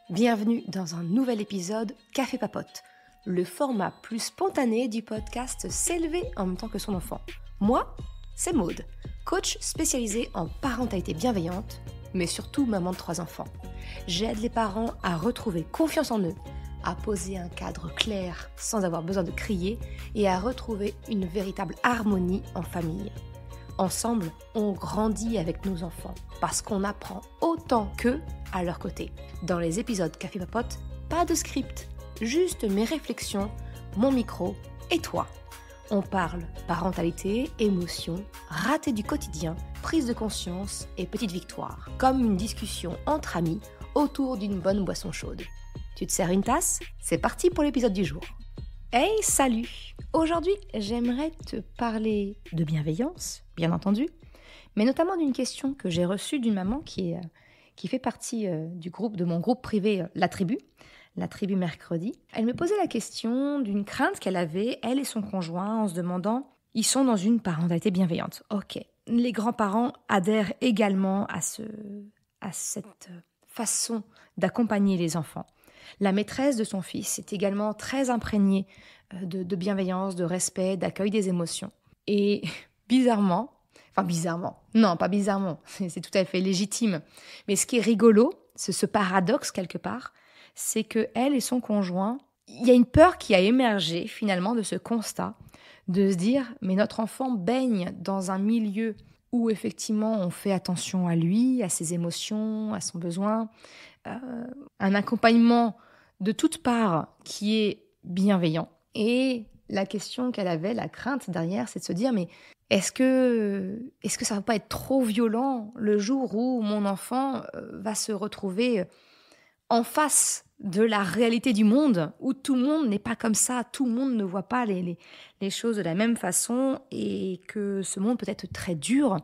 Bienvenue dans un nouvel épisode Café Papote, le format plus spontané du podcast S'élever en même temps que son enfant. Moi, c'est Maude, coach spécialisée en parentalité bienveillante, mais surtout maman de 3 enfants. J'aide les parents à retrouver confiance en eux, à poser un cadre clair sans avoir besoin de crier et à retrouver une véritable harmonie en famille. Ensemble, on grandit avec nos enfants parce qu'on apprend autant qu'eux à leur côté. Dans les épisodes Café Papote, pas de script, juste mes réflexions, mon micro et toi. On parle parentalité, émotions, ratés du quotidien, prise de conscience et petites victoires, comme une discussion entre amis autour d'une bonne boisson chaude. Tu te sers une tasse ? C'est parti pour l'épisode du jour. Hey, salut! Aujourd'hui, j'aimerais te parler de bienveillance, bien entendu, mais notamment d'une question que j'ai reçue d'une maman qui fait partie de mon groupe privé La Tribu mercredi. Elle me posait la question d'une crainte qu'elle avait, elle et son conjoint, en se demandant, ils sont dans une parentalité bienveillante. Ok, les grands-parents adhèrent également à cette façon d'accompagner les enfants. La maîtresse de son fils est également très imprégnée de bienveillance, de respect, d'accueil des émotions. Et non, pas bizarrement, c'est tout à fait légitime. Mais ce qui est rigolo, c'est ce paradoxe quelque part, c'est que elle et son conjoint, il y a une peur qui a émergé finalement de ce constat, de se dire, mais notre enfant baigne dans un milieu où effectivement on fait attention à lui, à ses émotions, à son besoin, un accompagnement de toutes parts qui est bienveillant. Et la question qu'elle avait, la crainte derrière, c'est de se dire, mais est-ce que ça va pas être trop violent le jour où mon enfant va se retrouver en face de la réalité du monde, où tout le monde n'est pas comme ça, tout le monde ne voit pas les choses de la même façon et que ce monde peut être très dur.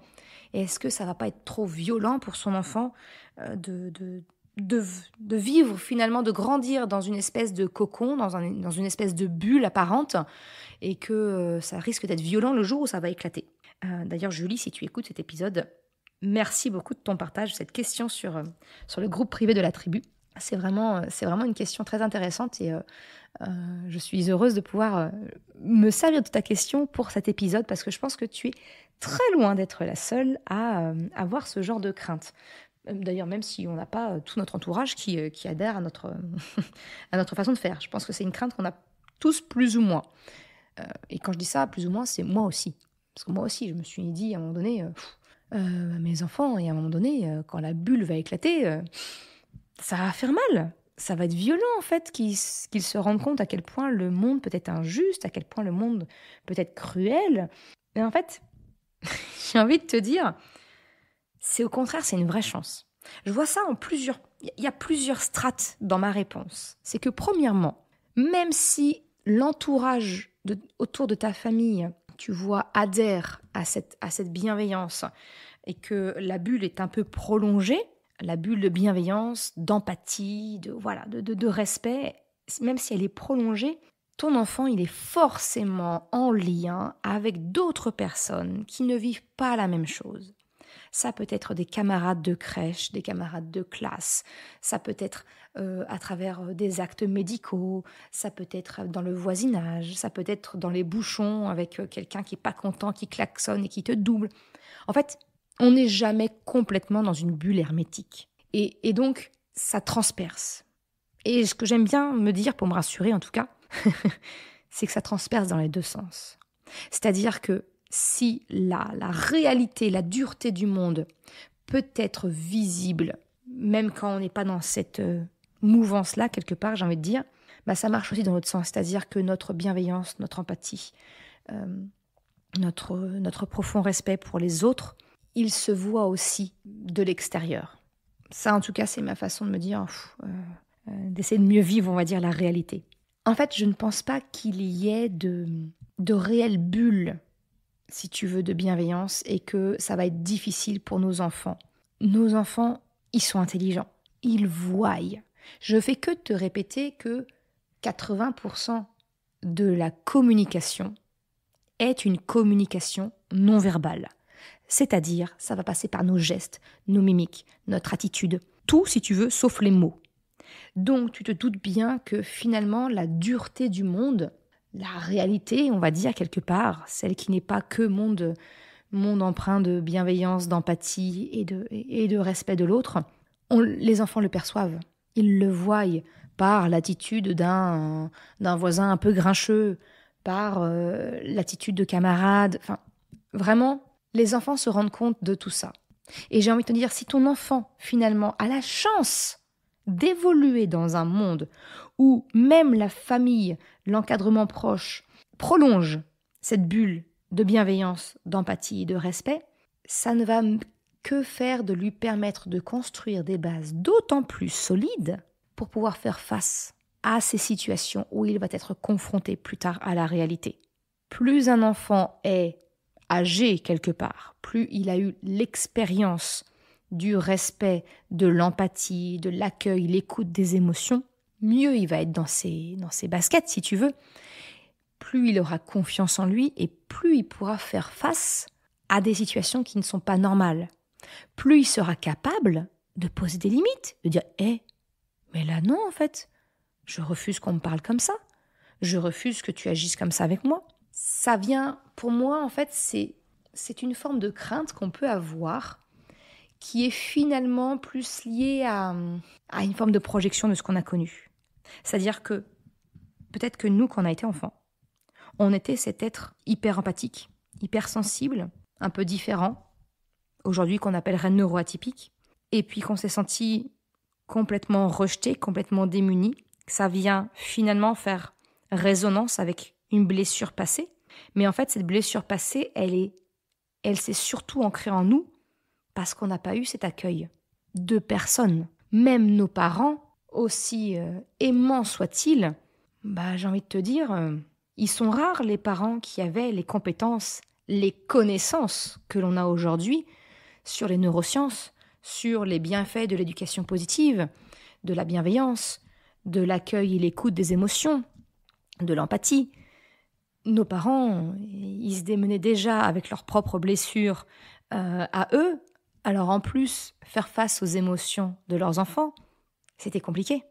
Et est-ce que ça va pas être trop violent pour son enfant de vivre finalement, de grandir dans une espèce de cocon, dans une espèce de bulle apparente, et que ça risque d'être violent le jour où ça va éclater. D'ailleurs, Julie, si tu écoutes cet épisode, merci beaucoup de ton partage, cette question sur le groupe privé de La Tribu. C'est vraiment une question très intéressante et je suis heureuse de pouvoir me servir de ta question pour cet épisode parce que je pense que tu es très loin d'être la seule à avoir ce genre de crainte. D'ailleurs, même si on n'a pas tout notre entourage qui adhère à notre façon de faire. Je pense que c'est une crainte qu'on a tous plus ou moins. Et quand je dis ça, plus ou moins, c'est moi aussi. Parce que moi aussi, je me suis dit à un moment donné, mes enfants, et à un moment donné, quand la bulle va éclater, ça va faire mal. Ça va être violent, en fait, qu'ils se rendent compte à quel point le monde peut être injuste, à quel point le monde peut être cruel. Et en fait, j'ai envie de te dire, c'est au contraire, c'est une vraie chance. Je vois ça il y a plusieurs strates dans ma réponse. C'est que premièrement, même si l'entourage autour de ta famille, tu vois, adhère à cette bienveillance et que la bulle est un peu prolongée, la bulle de bienveillance, d'empathie, de respect, même si elle est prolongée, ton enfant, il est forcément en lien avec d'autres personnes qui ne vivent pas la même chose. Ça peut être des camarades de crèche, des camarades de classe, ça peut être à travers des actes médicaux, ça peut être dans le voisinage, ça peut être dans les bouchons avec quelqu'un qui n'est pas content, qui klaxonne et qui te double. En fait, on n'est jamais complètement dans une bulle hermétique. Et donc, ça transperce. Et ce que j'aime bien me dire, pour me rassurer en tout cas, c'est que ça transperce dans les deux sens. C'est-à-dire que si la réalité, la dureté du monde peut être visible, même quand on n'est pas dans cette mouvance-là, quelque part, j'ai envie de dire, ça marche aussi dans l'autre sens. C'est-à-dire que notre bienveillance, notre empathie, notre profond respect pour les autres, il se voit aussi de l'extérieur. Ça, en tout cas, c'est ma façon de me dire, d'essayer de mieux vivre, on va dire, la réalité. En fait, je ne pense pas qu'il y ait de réelles bulles, si tu veux, de bienveillance et que ça va être difficile pour nos enfants. Nos enfants, ils sont intelligents. Ils voient. Je fais que te répéter que 80% de la communication est une communication non verbale. C'est-à-dire, ça va passer par nos gestes, nos mimiques, notre attitude. Tout, si tu veux, sauf les mots. Donc tu te doutes bien que finalement la dureté du monde, la réalité, on va dire quelque part, celle qui n'est pas que monde empreint de bienveillance, d'empathie et de respect de l'autre, les enfants le perçoivent. Ils le voient par l'attitude d'un voisin un peu grincheux, par l'attitude de camarades. Enfin, vraiment, les enfants se rendent compte de tout ça. Et j'ai envie de te dire, si ton enfant, finalement, a la chance d'évoluer dans un monde où même la famille, l'encadrement proche, prolonge cette bulle de bienveillance, d'empathie et de respect, ça ne va que faire de lui permettre de construire des bases d'autant plus solides pour pouvoir faire face à ces situations où il va être confronté plus tard à la réalité. Plus un enfant est âgé quelque part, plus il a eu l'expérience du respect, de l'empathie, de l'accueil, l'écoute des émotions, mieux il va être dans ses baskets, si tu veux. Plus il aura confiance en lui et plus il pourra faire face à des situations qui ne sont pas normales. Plus il sera capable de poser des limites, de dire « mais là non en fait, je refuse qu'on me parle comme ça, je refuse que tu agisses comme ça avec moi ». Ça vient, pour moi en fait, c'est une forme de crainte qu'on peut avoir qui est finalement plus liée à une forme de projection de ce qu'on a connu. C'est-à-dire que peut-être que nous, quand on a été enfant, on était cet être hyper empathique, hyper sensible, un peu différent, aujourd'hui qu'on appellerait neuroatypique, et puis qu'on s'est senti complètement rejeté, complètement démuni. Ça vient finalement faire résonance avec une blessure passée. Mais en fait, cette blessure passée, elle s'est surtout ancrée en nous parce qu'on n'a pas eu cet accueil de personne. Même nos parents, aussi aimants soient-ils, j'ai envie de te dire, ils sont rares les parents qui avaient les compétences, les connaissances que l'on a aujourd'hui sur les neurosciences, sur les bienfaits de l'éducation positive, de la bienveillance, de l'accueil et l'écoute des émotions, de l'empathie. Nos parents, ils se démenaient déjà avec leurs propres blessures à eux. Alors en plus, faire face aux émotions de leurs enfants, c'était compliqué.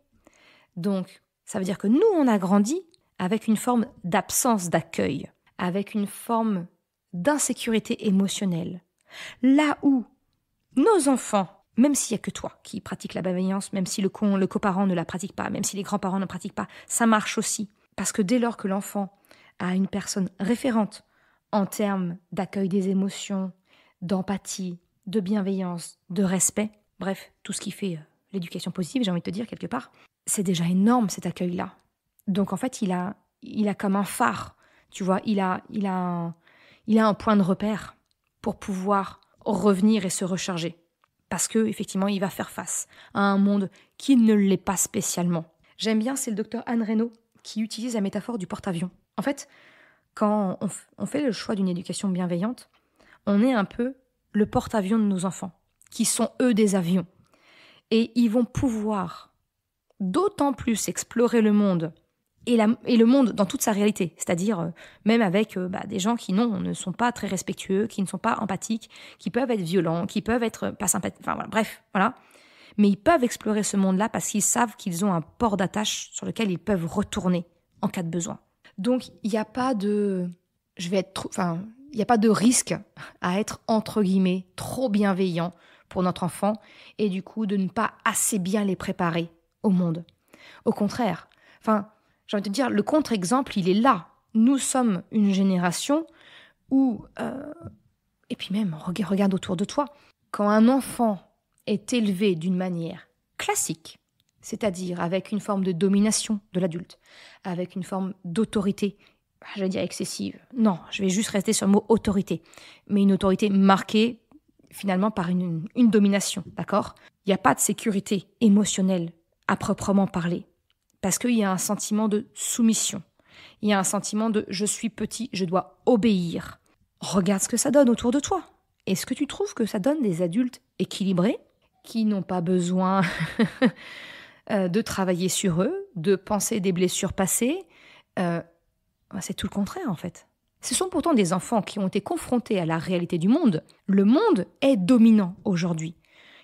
Donc, ça veut dire que nous, on a grandi avec une forme d'absence d'accueil, avec une forme d'insécurité émotionnelle. Là où nos enfants, même s'il n'y a que toi qui pratiques la bienveillance, même si le coparent ne la pratique pas, même si les grands-parents ne pratiquent pas, ça marche aussi. Parce que dès lors que l'enfant a une personne référente en termes d'accueil des émotions, d'empathie, de bienveillance, de respect, bref, tout ce qui fait l'éducation positive, j'ai envie de te dire quelque part, c'est déjà énorme cet accueil-là. Donc en fait, il a comme un phare, tu vois, il a un point de repère pour pouvoir revenir et se recharger. Parce que effectivement, il va faire face à un monde qui ne l'est pas spécialement. J'aime bien, c'est le docteur Anne Reynaud qui utilise la métaphore du porte-avions. En fait, quand on fait le choix d'une éducation bienveillante, on est un peu le porte-avions de nos enfants, qui sont eux des avions. Et ils vont pouvoir d'autant plus explorer le monde et le monde dans toute sa réalité, c'est-à-dire même avec des gens qui ne sont pas très respectueux, qui ne sont pas empathiques, qui peuvent être violents, qui peuvent être pas sympathiques, enfin voilà, bref, voilà. Mais ils peuvent explorer ce monde-là parce qu'ils savent qu'ils ont un port d'attache sur lequel ils peuvent retourner en cas de besoin. Donc il n'y a pas de, il n'y a pas de risque à être entre guillemets trop bienveillant pour notre enfant et du coup de ne pas assez bien les préparer au monde. Au contraire, j'ai envie de te dire, le contre-exemple, il est là. Nous sommes une génération où, et puis même, regarde autour de toi, quand un enfant est élevé d'une manière classique, c'est-à-dire avec une forme de domination de l'adulte, avec une forme d'autorité, j'allais dire excessive, non, je vais juste rester sur le mot autorité, mais une autorité marquée finalement par une domination, d'accord ? Il n'y a pas de sécurité émotionnelle à proprement parler. Parce qu'il y a un sentiment de soumission. Il y a un sentiment de « je suis petit, je dois obéir ». Regarde ce que ça donne autour de toi. Est-ce que tu trouves que ça donne des adultes équilibrés qui n'ont pas besoin de travailler sur eux, de penser des blessures passées C'est tout le contraire en fait. Ce sont pourtant des enfants qui ont été confrontés à la réalité du monde. Le monde est dominant aujourd'hui.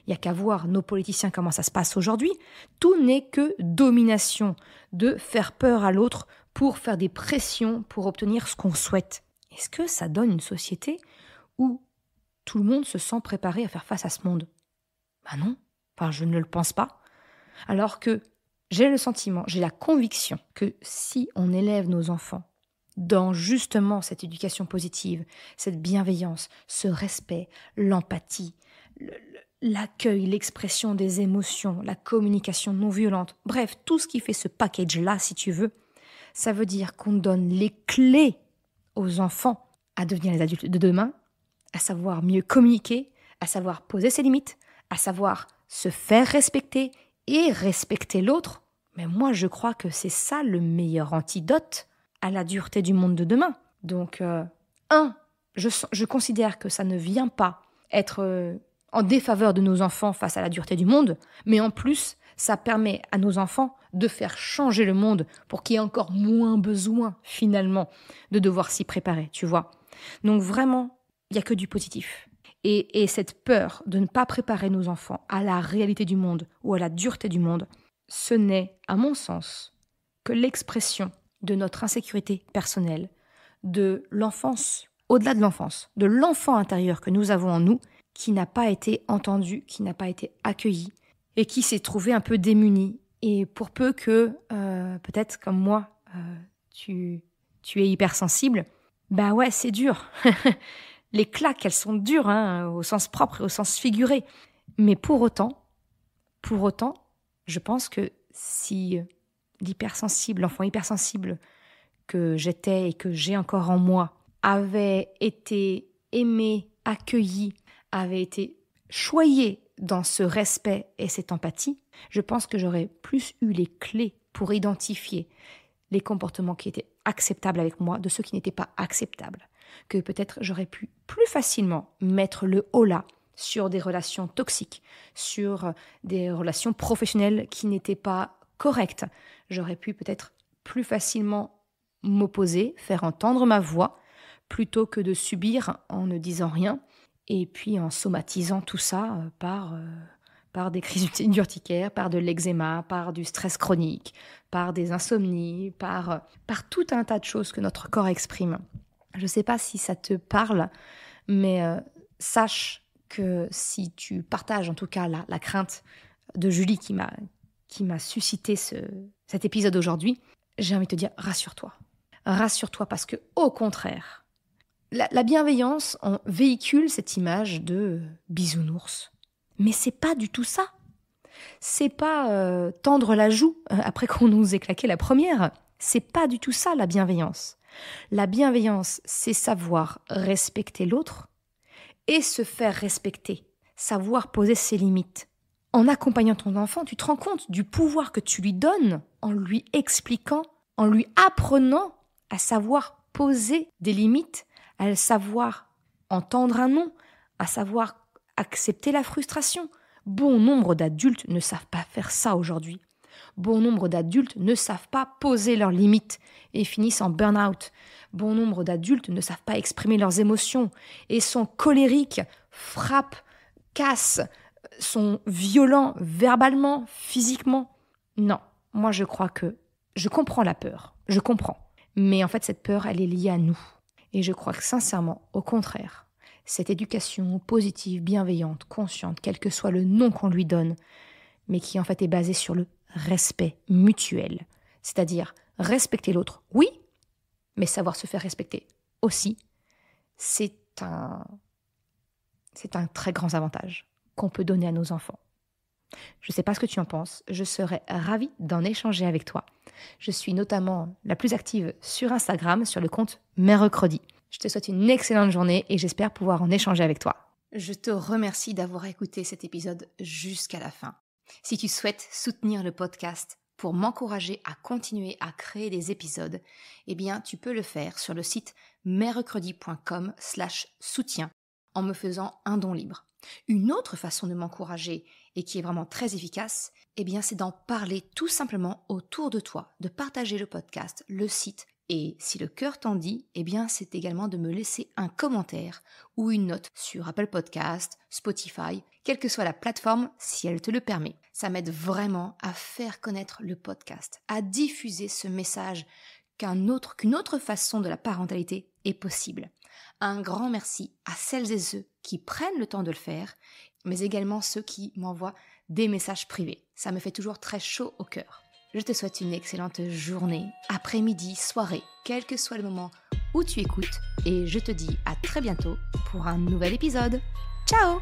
Il n'y a qu'à voir nos politiciens comment ça se passe aujourd'hui. Tout n'est que domination, de faire peur à l'autre pour faire des pressions pour obtenir ce qu'on souhaite. Est-ce que ça donne une société où tout le monde se sent préparé à faire face à ce monde? Non, je ne le pense pas. Alors que j'ai le sentiment, j'ai la conviction que si on élève nos enfants dans justement cette éducation positive, cette bienveillance, ce respect, l'empathie, l'accueil, l'expression des émotions, la communication non violente, bref, tout ce qui fait ce package-là, si tu veux, ça veut dire qu'on donne les clés aux enfants à devenir les adultes de demain, à savoir mieux communiquer, à savoir poser ses limites, à savoir se faire respecter et respecter l'autre. Mais moi, je crois que c'est ça le meilleur antidote à la dureté du monde de demain. Donc, je considère que ça ne vient pas être en défaveur de nos enfants face à la dureté du monde, mais en plus, ça permet à nos enfants de faire changer le monde pour qu'il y ait encore moins besoin, finalement, de devoir s'y préparer, tu vois. Donc vraiment, il n'y a que du positif. Et cette peur de ne pas préparer nos enfants à la réalité du monde ou à la dureté du monde, ce n'est, à mon sens, que l'expression de notre insécurité personnelle, de l'enfance, au-delà de l'enfance, de l'enfant intérieur que nous avons en nous, qui n'a pas été entendu, qui n'a pas été accueilli et qui s'est trouvé un peu démuni. Et pour peu que, peut-être comme moi, tu es hypersensible, ouais, c'est dur. Les claques, elles sont dures, au sens propre et au sens figuré. Mais pour autant, je pense que si l'enfant hypersensible que j'étais et que j'ai encore en moi, avait été aimé, accueilli, avait été choyé dans ce respect et cette empathie, je pense que j'aurais plus eu les clés pour identifier les comportements qui étaient acceptables avec moi de ceux qui n'étaient pas acceptables. Que peut-être j'aurais pu plus facilement mettre le holà sur des relations toxiques, sur des relations professionnelles qui n'étaient pas correctes. J'aurais pu peut-être plus facilement m'opposer, faire entendre ma voix, plutôt que de subir en ne disant rien, et puis en somatisant tout ça par des crises d'urticaire, par de l'eczéma, par du stress chronique, par des insomnies, par tout un tas de choses que notre corps exprime. Je ne sais pas si ça te parle, mais sache que si tu partages en tout cas la crainte de Julie qui m'a suscité cet épisode aujourd'hui, j'ai envie de te dire rassure-toi. Rassure-toi parce que au contraire, la bienveillance, on véhicule cette image de bisounours. Mais c'est pas du tout ça. C'est pas tendre la joue après qu'on nous ait claqué la première. C'est pas du tout ça la bienveillance. La bienveillance, c'est savoir respecter l'autre et se faire respecter, savoir poser ses limites. En accompagnant ton enfant, tu te rends compte du pouvoir que tu lui donnes en lui expliquant, en lui apprenant à savoir poser des limites, à savoir entendre un non, à savoir accepter la frustration. Bon nombre d'adultes ne savent pas faire ça aujourd'hui. Bon nombre d'adultes ne savent pas poser leurs limites et finissent en burn-out. Bon nombre d'adultes ne savent pas exprimer leurs émotions et sont colériques, frappent, cassent, sont violents verbalement, physiquement. Non, moi je crois que je comprends la peur, je comprends. Mais en fait cette peur, elle est liée à nous. Et je crois que sincèrement, au contraire, cette éducation positive, bienveillante, consciente, quel que soit le nom qu'on lui donne, mais qui en fait est basée sur le respect mutuel. C'est-à-dire respecter l'autre, oui, mais savoir se faire respecter aussi, c'est un très grand avantage qu'on peut donner à nos enfants. Je ne sais pas ce que tu en penses, je serais ravie d'en échanger avec toi. Je suis notamment la plus active sur Instagram, sur le compte Mercredi. Je te souhaite une excellente journée et j'espère pouvoir en échanger avec toi. Je te remercie d'avoir écouté cet épisode jusqu'à la fin. Si tu souhaites soutenir le podcast pour m'encourager à continuer à créer des épisodes, eh bien, tu peux le faire sur le site mercredi.com/soutien en me faisant un don libre. Une autre façon de m'encourager et qui est vraiment très efficace, eh bien, c'est d'en parler tout simplement autour de toi, de partager le podcast, le site Et si le cœur t'en dit, eh bien c'est également de me laisser un commentaire ou une note sur Apple Podcast, Spotify, quelle que soit la plateforme si elle te le permet. Ça m'aide vraiment à faire connaître le podcast, à diffuser ce message qu'une autre façon de la parentalité est possible. Un grand merci à celles et ceux qui prennent le temps de le faire, mais également ceux qui m'envoient des messages privés. Ça me fait toujours très chaud au cœur. Je te souhaite une excellente journée, après-midi, soirée, quel que soit le moment où tu écoutes, et je te dis à très bientôt pour un nouvel épisode. Ciao!